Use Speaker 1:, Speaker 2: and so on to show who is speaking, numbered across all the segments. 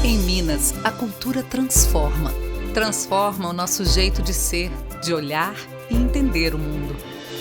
Speaker 1: Em Minas, a cultura transforma. Transforma o nosso jeito de ser, de olhar e entender o mundo.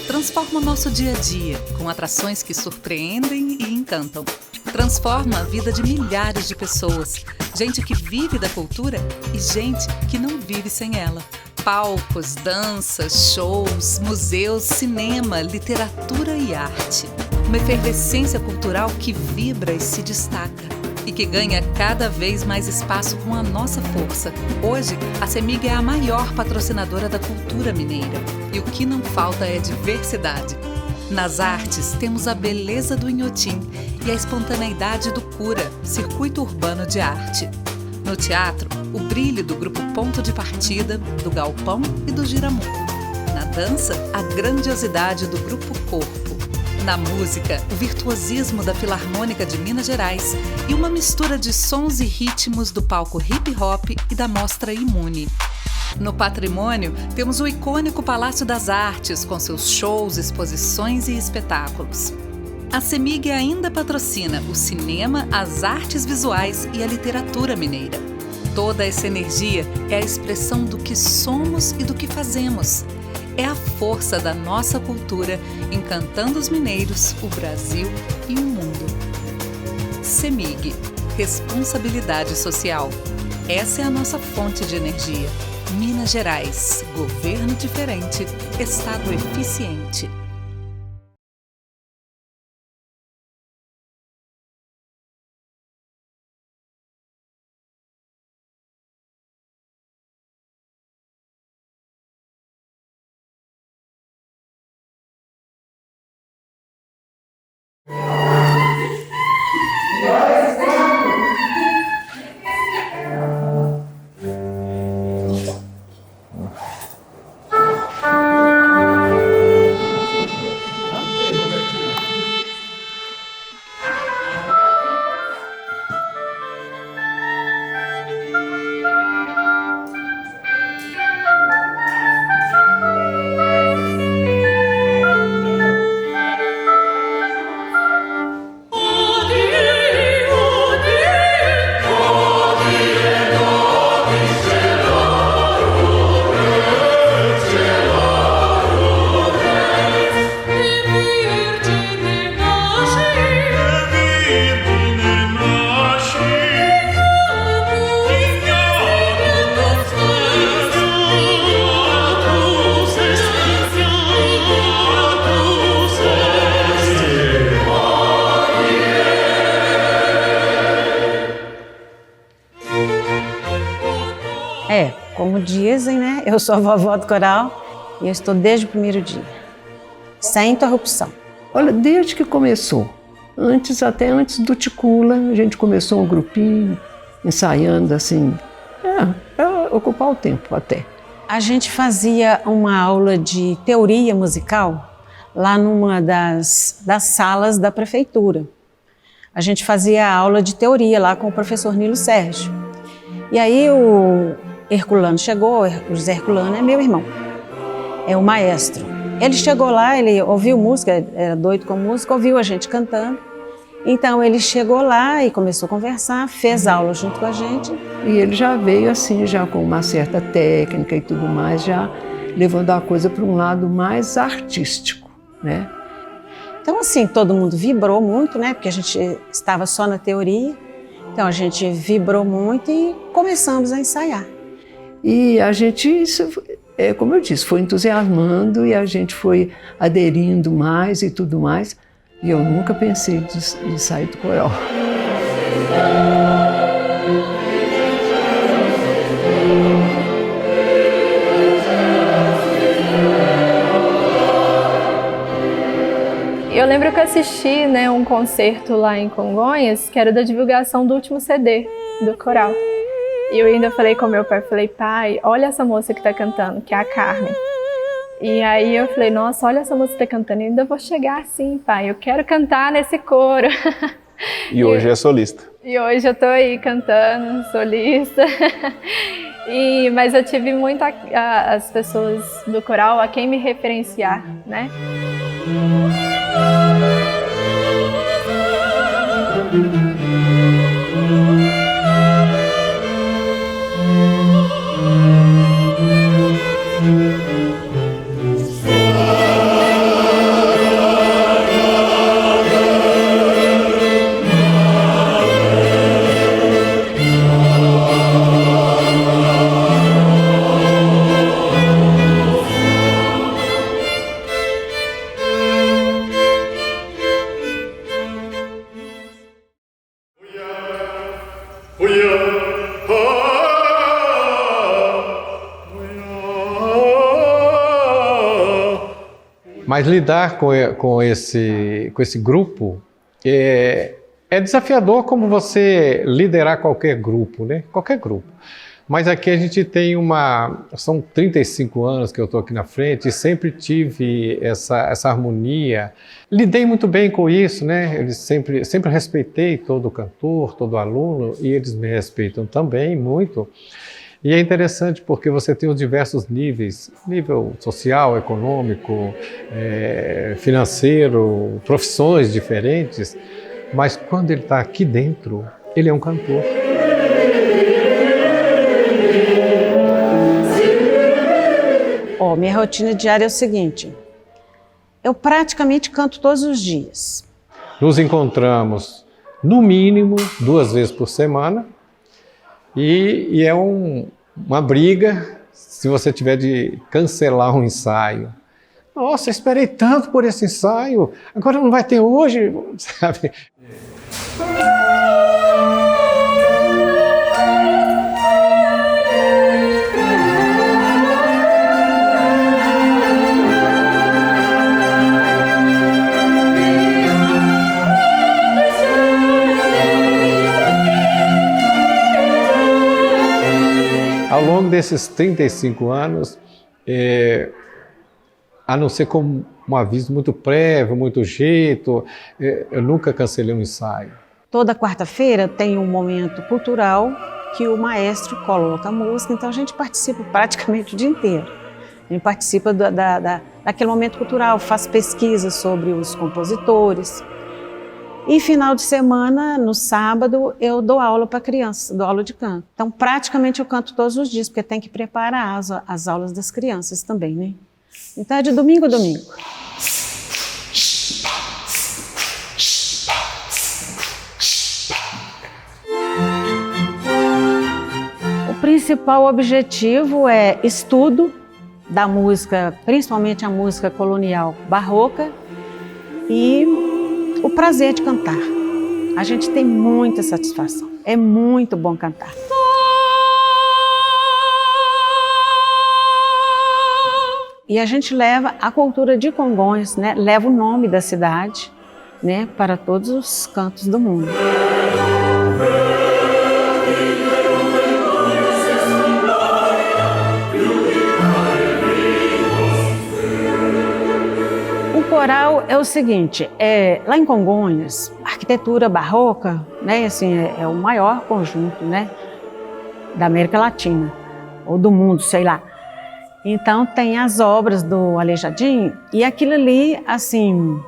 Speaker 1: Transforma o nosso dia a dia, com atrações que surpreendem e encantam. Transforma a vida de milhares de pessoas, gente que vive da cultura e gente que não vive sem ela. Palcos, danças, shows, museus, cinema, literatura e arte. Uma efervescência cultural que vibra e se destaca. E que ganha cada vez mais espaço com a nossa força. Hoje, a CEMIG é a maior patrocinadora da cultura mineira. E o que não falta é diversidade. Nas artes, temos a beleza do Inhotim e a espontaneidade do Cura, Circuito Urbano de Arte. No teatro, o brilho do grupo Ponto de Partida, do Galpão e do Giramundo. Na dança, a grandiosidade do grupo Corpo. Na música, o virtuosismo da Filarmônica de Minas Gerais e uma mistura de sons e ritmos do palco hip hop e da mostra Imune. No patrimônio, temos o icônico Palácio das Artes, com seus shows, exposições e espetáculos. A CEMIG ainda patrocina o cinema, as artes visuais e a literatura mineira. Toda essa energia é a expressão do que somos e do que fazemos. É a força da nossa cultura encantando os mineiros, o Brasil e o mundo. CEMIG, responsabilidade social. Essa é a nossa fonte de energia. Minas Gerais, governo diferente, estado eficiente.
Speaker 2: Como dizem, né? Eu sou a vovó do coral e eu estou desde o primeiro dia, sem interrupção.
Speaker 3: Olha, desde que começou, até antes do Ticula, a gente começou um grupinho, ensaiando assim, para ocupar o tempo até.
Speaker 2: A gente fazia uma aula de teoria musical lá numa das salas da prefeitura. A gente fazia a aula de teoria lá com o professor Nilo Sérgio. E aí o Herculano chegou, o José Herculano é meu irmão, é o maestro. Ele chegou lá, ele ouviu música, era doido com música, ouviu a gente cantando. Então ele chegou lá e começou a conversar, fez aula junto com a gente.
Speaker 3: E ele já veio assim, já com uma certa técnica e tudo mais, já levando a coisa para um lado mais artístico, né?
Speaker 2: Então assim, todo mundo vibrou muito, né? Porque a gente estava só na teoria. Então a gente vibrou muito e começamos a ensaiar.
Speaker 3: E a gente, como eu disse, foi entusiasmando e a gente foi aderindo mais e tudo mais. E eu nunca pensei de sair do coral.
Speaker 4: Eu lembro que eu assisti, né, um concerto lá em Congonhas, que era da divulgação do último CD do coral. E eu ainda falei com meu pai, pai, olha essa moça que tá cantando, que é a Carmen. E aí eu falei, nossa, olha essa moça que tá cantando, eu ainda vou chegar assim, pai, eu quero cantar nesse coro.
Speaker 5: E hoje é solista.
Speaker 4: E hoje eu tô aí cantando, solista. Mas eu tive muito as pessoas do coral a quem me referenciar, né?
Speaker 6: Mas lidar com esse grupo é desafiador, como você liderar qualquer grupo, né? Qualquer grupo. Mas aqui a gente tem são 35 anos que eu estou aqui na frente e sempre tive essa harmonia. Lidei muito bem com isso, né? Eles sempre respeitei todo cantor, todo aluno, e eles me respeitam também muito. E é interessante porque você tem os diversos níveis, nível social, econômico, financeiro, profissões diferentes, mas quando ele está aqui dentro, ele é um cantor.
Speaker 2: Minha rotina diária é o seguinte, eu praticamente canto todos os dias.
Speaker 6: Nos encontramos, no mínimo, 2 vezes por semana, e é uma briga se você tiver de cancelar um ensaio. Nossa, eu esperei tanto por esse ensaio, agora não vai ter hoje, sabe? Ao longo desses 35 anos, a não ser com um aviso muito prévio, muito jeito, eu nunca cancelei um ensaio.
Speaker 2: Toda quarta-feira tem um momento cultural que o maestro coloca a música, então a gente participa praticamente o dia inteiro. A gente participa daquele momento cultural, faz pesquisas sobre os compositores. E final de semana, no sábado, eu dou aula para crianças, dou aula de canto. Então, praticamente eu canto todos os dias, porque tem que preparar as aulas das crianças também, né? Então, é de domingo a domingo. O principal objetivo é estudo da música, principalmente a música colonial barroca, e o prazer de cantar. A gente tem muita satisfação. É muito bom cantar. E a gente leva a cultura de Congonhas, né? Leva o nome da cidade, né? Para todos os cantos do mundo. O coral é o seguinte, lá em Congonhas, a arquitetura barroca, né, assim, é o maior conjunto, né, da América Latina, ou do mundo, sei lá. Então tem as obras do Aleijadinho e aquilo ali, assim,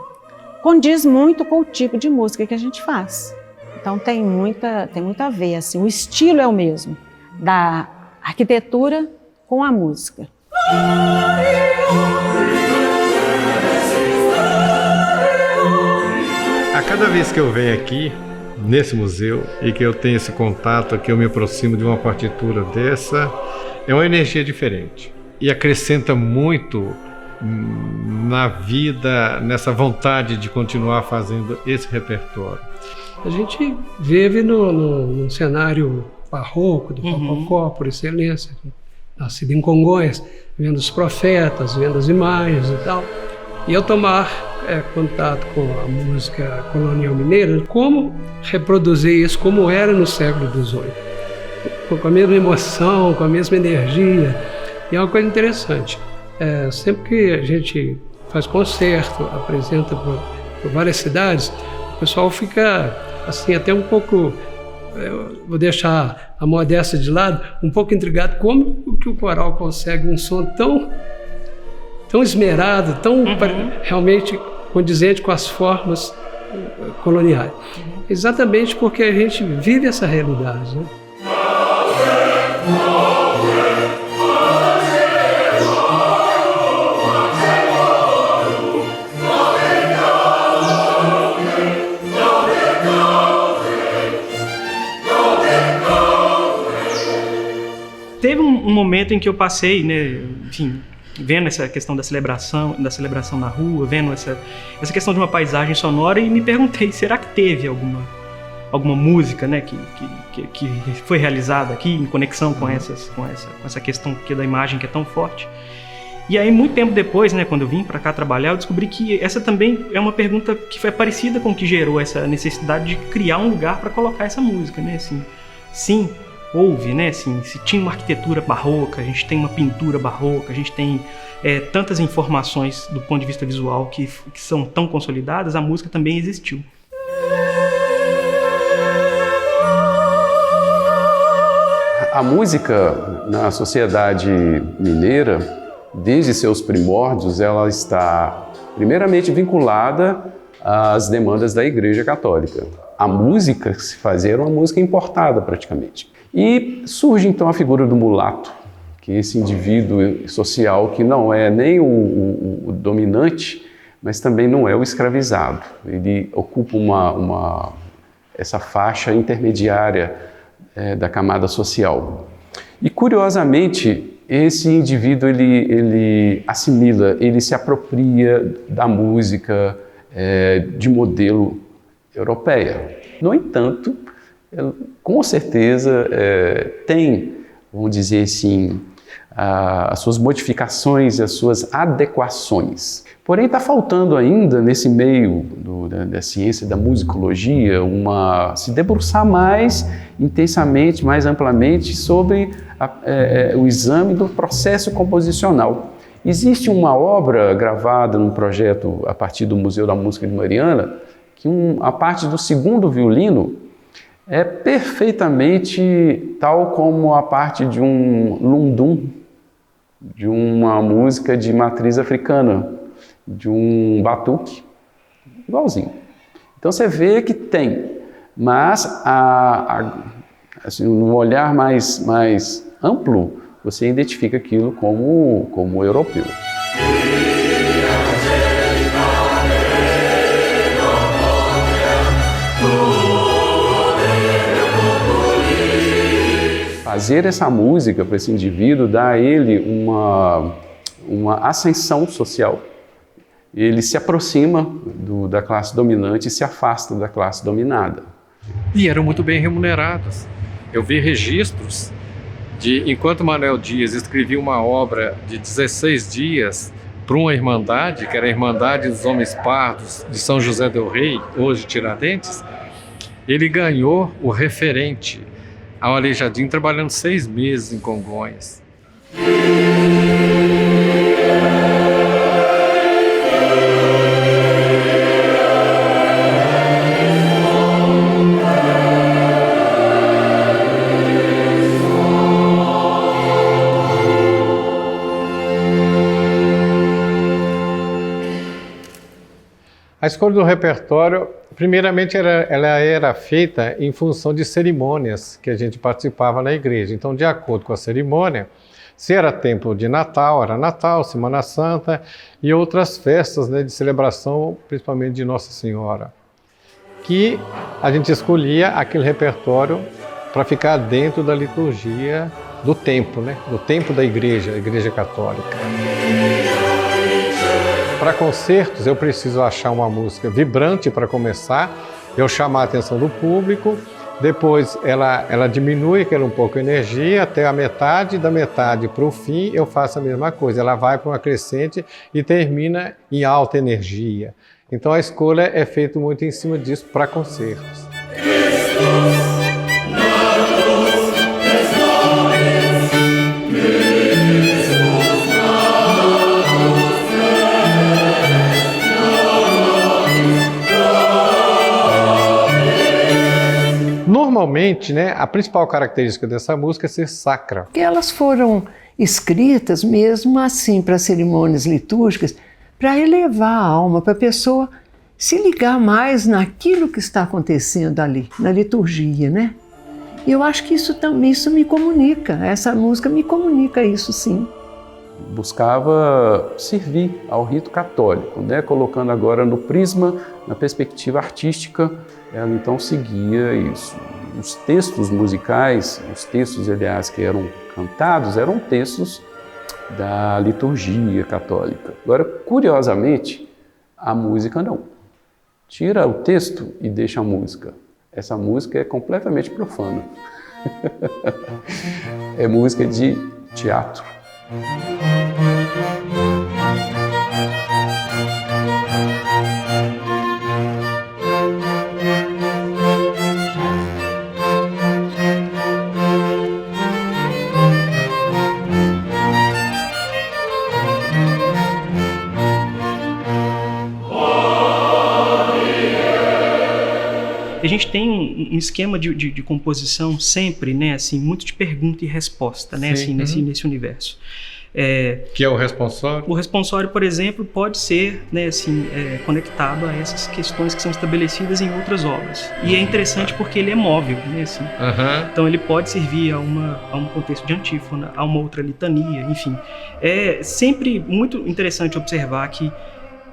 Speaker 2: condiz muito com o tipo de música que a gente faz. Então tem muito a ver, assim, o estilo é o mesmo, da arquitetura com a música.
Speaker 6: A cada vez que eu venho aqui, nesse museu, e que eu tenho esse contato, que eu me aproximo de uma partitura dessa, é uma energia diferente. E acrescenta muito na vida, nessa vontade de continuar fazendo esse repertório.
Speaker 7: A gente vive num cenário barroco, do rococó, por excelência, nascido em Congonhas, vendo os profetas, vendo as imagens e tal. E eu tomar contato com a música colonial mineira, como reproduzir isso como era no século XVIII, com a mesma emoção, com a mesma energia. E é uma coisa interessante, sempre que a gente faz concerto, apresenta por várias cidades, o pessoal fica assim até um pouco, vou deixar a modéstia de lado, um pouco intrigado como que o coral consegue um som tão esmerado, tão realmente condizente com as formas coloniais. Exatamente porque a gente vive essa realidade, né?
Speaker 8: Teve um momento em que eu passei, né, enfim, vendo essa questão da celebração na rua, vendo essa questão de uma paisagem sonora e me perguntei, será que teve alguma música, né, que foi realizada aqui em conexão com essa questão que é da imagem que é tão forte. E aí, muito tempo depois, né, quando eu vim para cá trabalhar, eu descobri que essa também é uma pergunta que foi parecida com o que gerou essa necessidade de criar um lugar para colocar essa música, né? Assim, sim, houve, né? Assim, se tinha uma arquitetura barroca, a gente tem uma pintura barroca, a gente tem tantas informações do ponto de vista visual que são tão consolidadas, a música também existiu.
Speaker 9: A música na sociedade mineira, desde seus primórdios, ela está primeiramente vinculada às demandas da Igreja Católica. A música que se fazia era uma música importada praticamente. E surge então a figura do mulato, que é esse indivíduo social que não é nem o dominante, mas também não é o escravizado. Ele ocupa essa faixa intermediária da camada social. E curiosamente, esse indivíduo ele assimila, ele se apropria da música de modelo europeia. No entanto, com certeza tem, vamos dizer assim, as suas modificações e as suas adequações. Porém, está faltando ainda, nesse meio da ciência da musicologia, se debruçar mais intensamente, mais amplamente sobre o exame do processo composicional. Existe uma obra gravada num projeto a partir do Museu da Música de Mariana, que a parte do segundo violino é perfeitamente tal como a parte de um lundum, de uma música de matriz africana, de um batuque, igualzinho. Então você vê que tem, mas assim, num olhar mais amplo, você identifica aquilo como europeu. Fazer essa música para esse indivíduo dá a ele uma ascensão social. Ele se aproxima da classe dominante e se afasta da classe dominada.
Speaker 6: E eram muito bem remunerados. Eu vi registros de, enquanto Manuel Dias escrevia uma obra de 16 dias para uma irmandade, que era a Irmandade dos Homens Pardos de São José del Rei, hoje Tiradentes, ele ganhou o referente ao Aleijadinho trabalhando 6 meses em Congonhas. A escolha do repertório, primeiramente, ela era feita em função de cerimônias que a gente participava na igreja. Então, de acordo com a cerimônia, se era tempo de Natal, era Natal, Semana Santa e outras festas, né, de celebração, principalmente de Nossa Senhora, que a gente escolhia aquele repertório para ficar dentro da liturgia do tempo, né, do tempo da igreja, a Igreja Católica. Para concertos, eu preciso achar uma música vibrante para começar, eu chamar a atenção do público, depois ela diminui um pouco a energia até a metade, da metade para o fim eu faço a mesma coisa, ela vai para uma crescente e termina em alta energia. Então a escolha é feita muito em cima disso para concertos. Normalmente, né, a principal característica dessa música é ser sacra.
Speaker 3: Porque elas foram escritas mesmo assim para cerimônias litúrgicas, para elevar a alma, para a pessoa se ligar mais naquilo que está acontecendo ali, na liturgia, né? E eu acho que isso me comunica, essa música me comunica isso, sim.
Speaker 9: Buscava servir ao rito católico, né? Colocando agora no prisma, na perspectiva artística, ela então seguia isso. Os textos musicais, os textos, aliás, que eram cantados, eram textos da liturgia católica. Agora, curiosamente, a música não. Tira o texto e deixa a música. essa música é completamente profana. É música de teatro.
Speaker 8: A gente tem um esquema de composição sempre, né, assim, muito de pergunta e resposta, né, assim, nesse universo.
Speaker 6: Que é o responsório?
Speaker 8: O responsório, por exemplo, pode ser, né, assim, conectado a essas questões que são estabelecidas em outras obras. E é interessante porque ele é móvel, né, assim. Então ele pode servir a um contexto de antífona, a uma outra litania, enfim. É sempre muito interessante observar que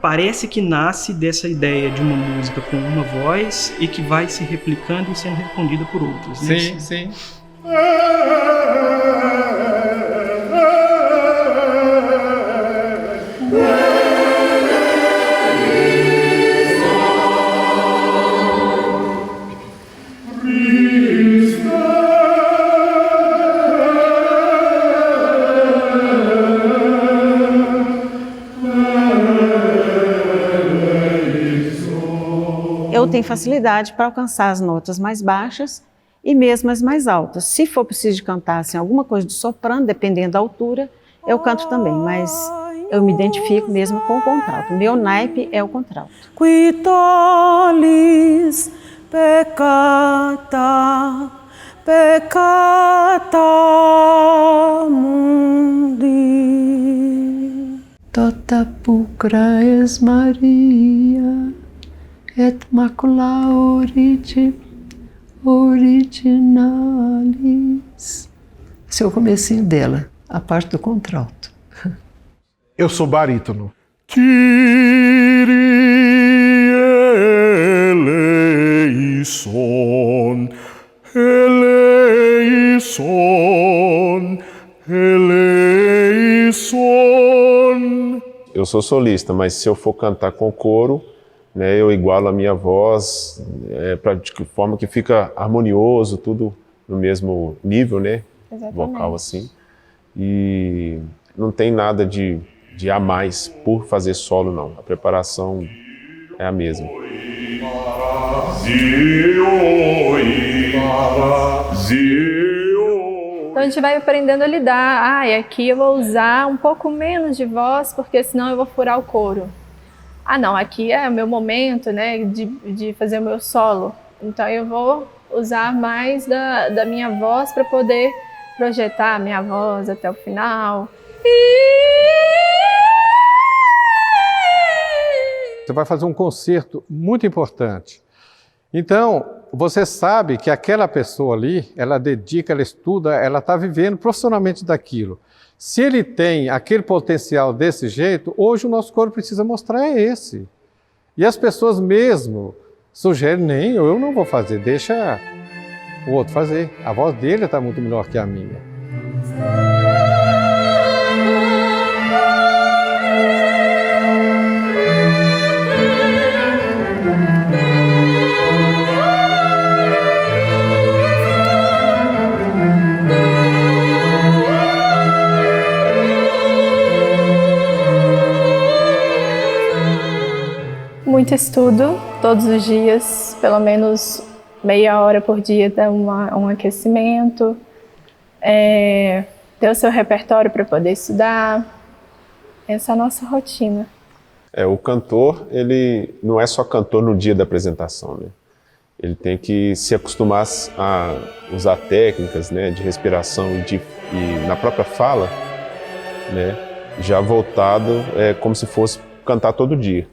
Speaker 8: parece que nasce dessa ideia de uma música com uma voz e que vai se replicando e sendo respondida por outras, né?
Speaker 6: Sim, sim.
Speaker 2: Eu tenho facilidade para alcançar as notas mais baixas e mesmo as mais altas. Se for preciso cantar assim, alguma coisa de soprano, dependendo da altura, eu canto também, mas eu me identifico mesmo com o contralto. Meu naipe é o contralto.
Speaker 10: Qui tollis peccata, peccata mundi.
Speaker 3: Tota pulcra es Maria, et macula originalis. Esse é o comecinho dela, a parte do contralto.
Speaker 5: Eu sou barítono.
Speaker 10: Kyrie eleison, eleison, eleison.
Speaker 5: Eu sou solista, mas se eu for cantar com coro, né, eu igualo a minha voz de forma que fica harmonioso, tudo no mesmo nível, né, vocal assim. E não tem nada de a mais por fazer solo, não. A preparação é a mesma.
Speaker 4: Então a gente vai aprendendo a lidar. E aqui eu vou usar um pouco menos de voz, porque senão eu vou furar o coro. Não, aqui é o meu momento, né, de fazer o meu solo. Então eu vou usar mais da minha voz para poder projetar a minha voz até o final.
Speaker 6: Você vai fazer um concerto muito importante. Então, você sabe que aquela pessoa ali, ela dedica, ela estuda, ela está vivendo profissionalmente daquilo. Se ele tem aquele potencial desse jeito, hoje o nosso coro precisa mostrar esse. E as pessoas mesmo sugerem, nem eu não vou fazer, deixa o outro fazer. A voz dele está muito melhor que a minha.
Speaker 4: Muito estudo, todos os dias, pelo menos meia hora por dia dá um aquecimento, ter o seu repertório para poder estudar, essa é a nossa rotina.
Speaker 5: O cantor, ele não é só cantor no dia da apresentação, né? Ele tem que se acostumar a usar técnicas, né, de respiração e na própria fala, né, já voltado como se fosse cantar todo dia.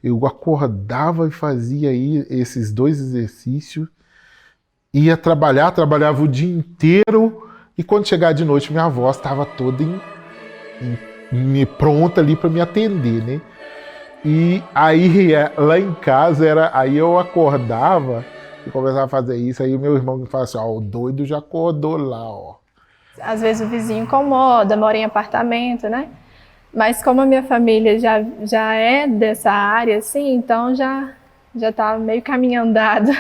Speaker 11: Eu acordava e fazia aí esses 2 exercícios, ia trabalhava o dia inteiro e quando chegava de noite minha voz estava toda pronta ali para me atender, né? E aí lá em casa aí eu acordava e começava a fazer isso, aí o meu irmão me falava assim, o doido já acordou lá, ó.
Speaker 4: Às vezes o vizinho incomoda, mora em apartamento, né? Mas como a minha família já é dessa área, assim, então já tá meio caminho andado.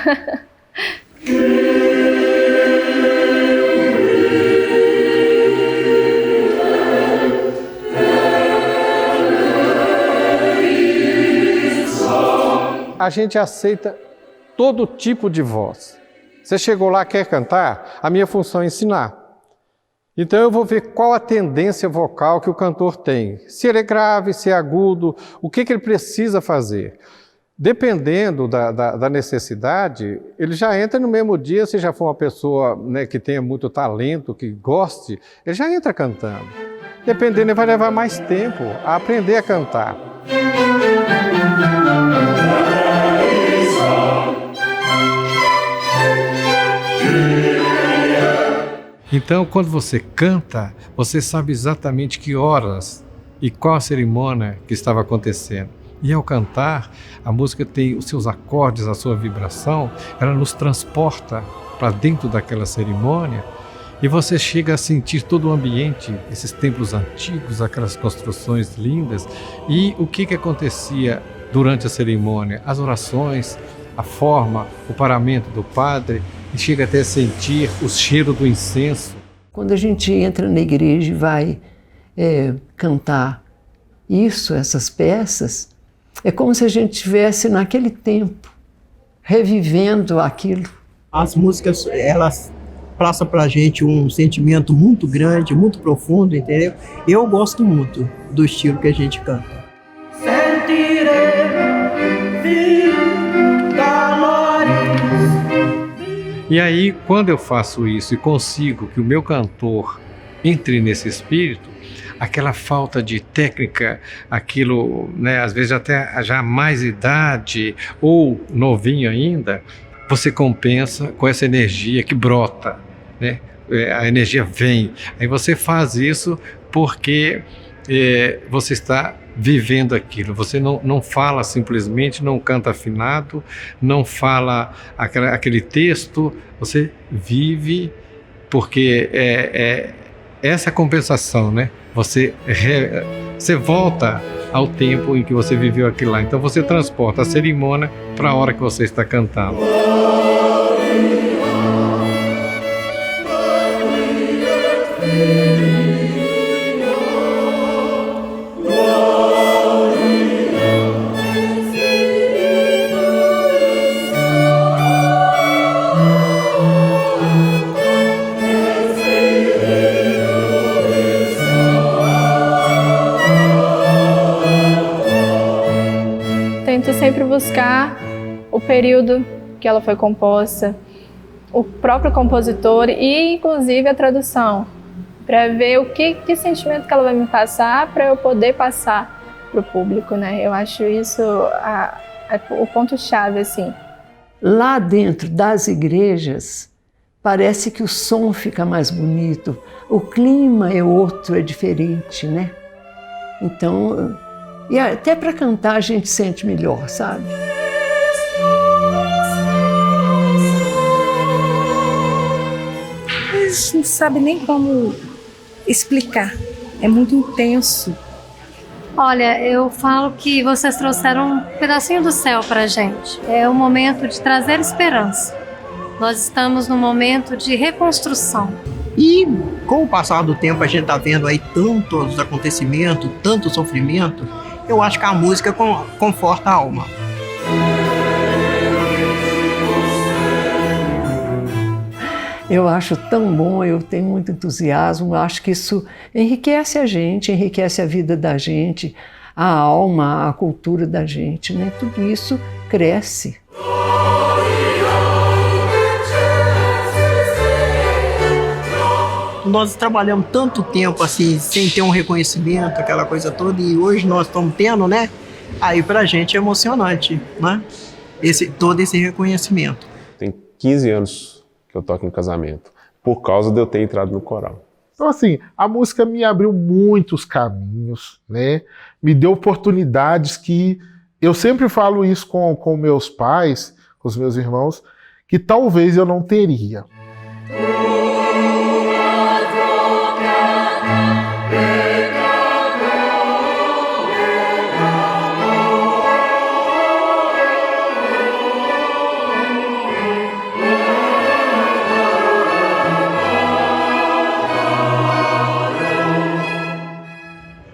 Speaker 6: A gente aceita todo tipo de voz. Você chegou lá, quer cantar? A minha função é ensinar. Então eu vou ver qual a tendência vocal que o cantor tem. Se ele é grave, se é agudo, o que ele precisa fazer. Dependendo da necessidade, ele já entra no mesmo dia, se já for uma pessoa, né, que tenha muito talento, que goste, ele já entra cantando. Dependendo, ele vai levar mais tempo a aprender a cantar. Então, quando você canta, você sabe exatamente que horas e qual a cerimônia que estava acontecendo. E ao cantar, a música tem os seus acordes, a sua vibração, ela nos transporta para dentro daquela cerimônia e você chega a sentir todo o ambiente, esses templos antigos, aquelas construções lindas. E o que acontecia durante a cerimônia? As orações, a forma, o paramento do padre, e chega até a sentir o cheiro do incenso.
Speaker 3: Quando a gente entra na igreja e vai cantar essas peças, é como se a gente estivesse naquele tempo, revivendo aquilo.
Speaker 12: As músicas, elas passam para a gente um sentimento muito grande, muito profundo, entendeu? Eu gosto muito do estilo que a gente canta.
Speaker 6: E aí, quando eu faço isso e consigo que o meu cantor entre nesse espírito, aquela falta de técnica, aquilo, né, às vezes até já mais idade ou novinho ainda, você compensa com essa energia que brota, né? A energia vem. Aí você faz isso porque você está vivendo aquilo. Você não fala simplesmente, não canta afinado, não fala aquele texto, você vive, porque essa compensação, né? Você volta ao tempo em que você viveu aquilo lá. Então você transporta a cerimônia para a hora que você está cantando.
Speaker 4: Tento sempre buscar o período que ela foi composta, o próprio compositor e inclusive a tradução, para ver o que sentimento que ela vai me passar, para eu poder passar para o público, né? Eu acho isso o ponto-chave, assim.
Speaker 3: Lá dentro das igrejas, parece que o som fica mais bonito, o clima é outro, é diferente, né? Então, e até para cantar a gente sente melhor, sabe?
Speaker 13: A gente não sabe nem como explicar, é muito intenso.
Speaker 14: Olha, eu falo que vocês trouxeram um pedacinho do céu pra gente. É o momento de trazer esperança. Nós estamos num momento de reconstrução.
Speaker 12: E com o passar do tempo a gente tá vendo aí tantos acontecimentos, tanto sofrimento, eu acho que a música conforta a alma.
Speaker 3: Eu acho tão bom, eu tenho muito entusiasmo, acho que isso enriquece a gente, enriquece a vida da gente, a alma, a cultura da gente, né? Tudo isso cresce.
Speaker 12: Nós trabalhamos tanto tempo assim, sem ter um reconhecimento, aquela coisa toda, e hoje nós estamos tendo, né? Aí pra gente é emocionante, né? Todo esse reconhecimento.
Speaker 5: Tem 15 anos que eu toco em casamento, por causa de eu ter entrado no coral.
Speaker 11: Então, assim, a música me abriu muitos caminhos, né? Me deu oportunidades que eu sempre falo isso com meus pais, com os meus irmãos, que talvez eu não teria.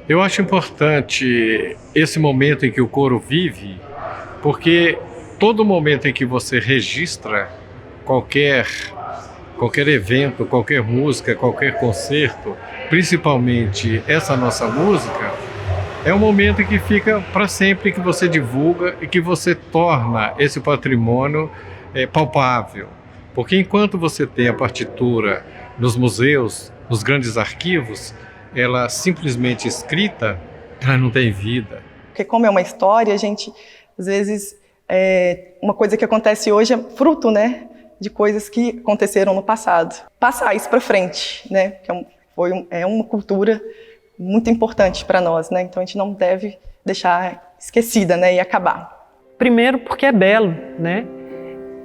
Speaker 6: Eu acho importante esse momento em que o coro vive, porque todo momento em que você registra qualquer evento, qualquer música, qualquer concerto, principalmente essa nossa música, é um momento em que fica para sempre, que você divulga e que você torna esse patrimônio palpável. Porque enquanto você tem a partitura nos museus, nos grandes arquivos, ela simplesmente escrita, ela não tem vida.
Speaker 15: Porque como é uma história, a gente, às vezes, uma coisa que acontece hoje é fruto, né, de coisas que aconteceram no passado. Passar isso para frente, né, que é uma cultura muito importante para nós, né, então a gente não deve deixar esquecida, né, e acabar.
Speaker 16: Primeiro porque é belo, né,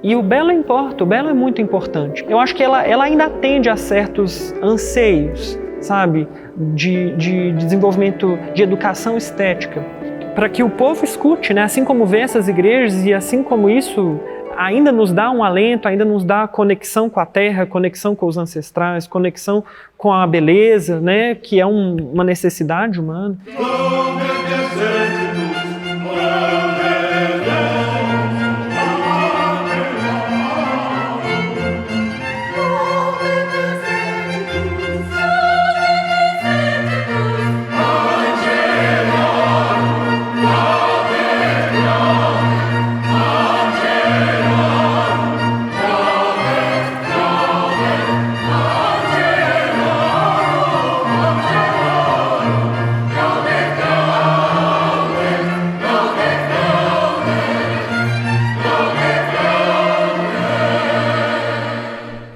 Speaker 16: e o belo importa, o belo é muito importante. Eu acho que ela ainda atende a certos anseios, sabe, de desenvolvimento de educação estética, para que o povo escute, né, assim como vê essas igrejas e assim como isso ainda nos dá um alento, ainda nos dá conexão com a terra, conexão com os ancestrais, conexão com a beleza, né, que é uma necessidade humana.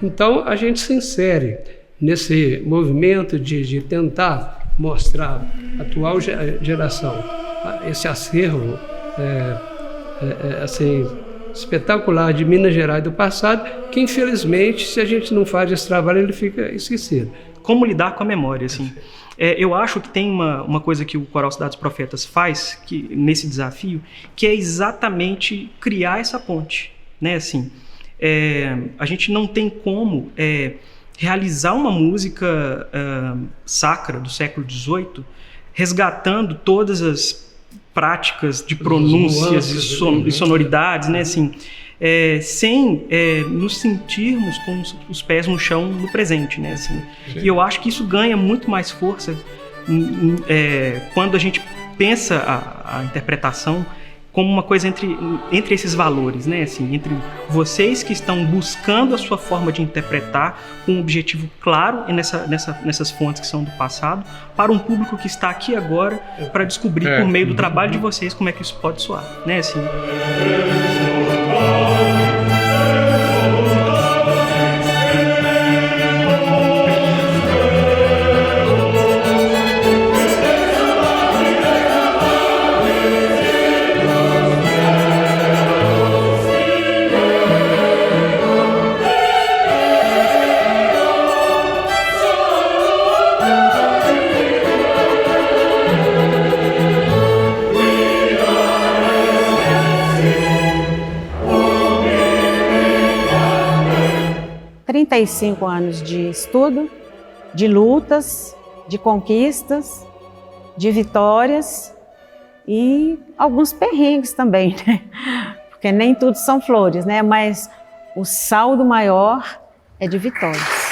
Speaker 7: Então, a gente se insere nesse movimento de tentar mostrar à atual geração esse acervo assim, espetacular de Minas Gerais do passado, que infelizmente, se a gente não faz esse trabalho, ele fica esquecido.
Speaker 8: Como lidar com a memória, assim? Eu acho que tem uma coisa que o Coral Cidade dos Profetas faz nesse desafio, que é exatamente criar essa ponte, né? Assim, a gente não tem como realizar uma música sacra do século XVIII resgatando todas as práticas de pronúncias e sonoridades, né? Assim, sem nos sentirmos com os pés no chão no presente, né? Assim, e eu acho que isso ganha muito mais força quando a gente pensa a interpretação como uma coisa entre esses valores, né? Assim, entre vocês que estão buscando a sua forma de interpretar com um objetivo claro nessas fontes que são do passado, para um público que está aqui agora para descobrir por meio do trabalho de vocês como é que isso pode soar, né? Assim,
Speaker 2: 35 anos de estudo, de lutas, de conquistas, de vitórias e alguns perrengues também, né? Porque nem tudo são flores, né? Mas o saldo maior é de vitórias.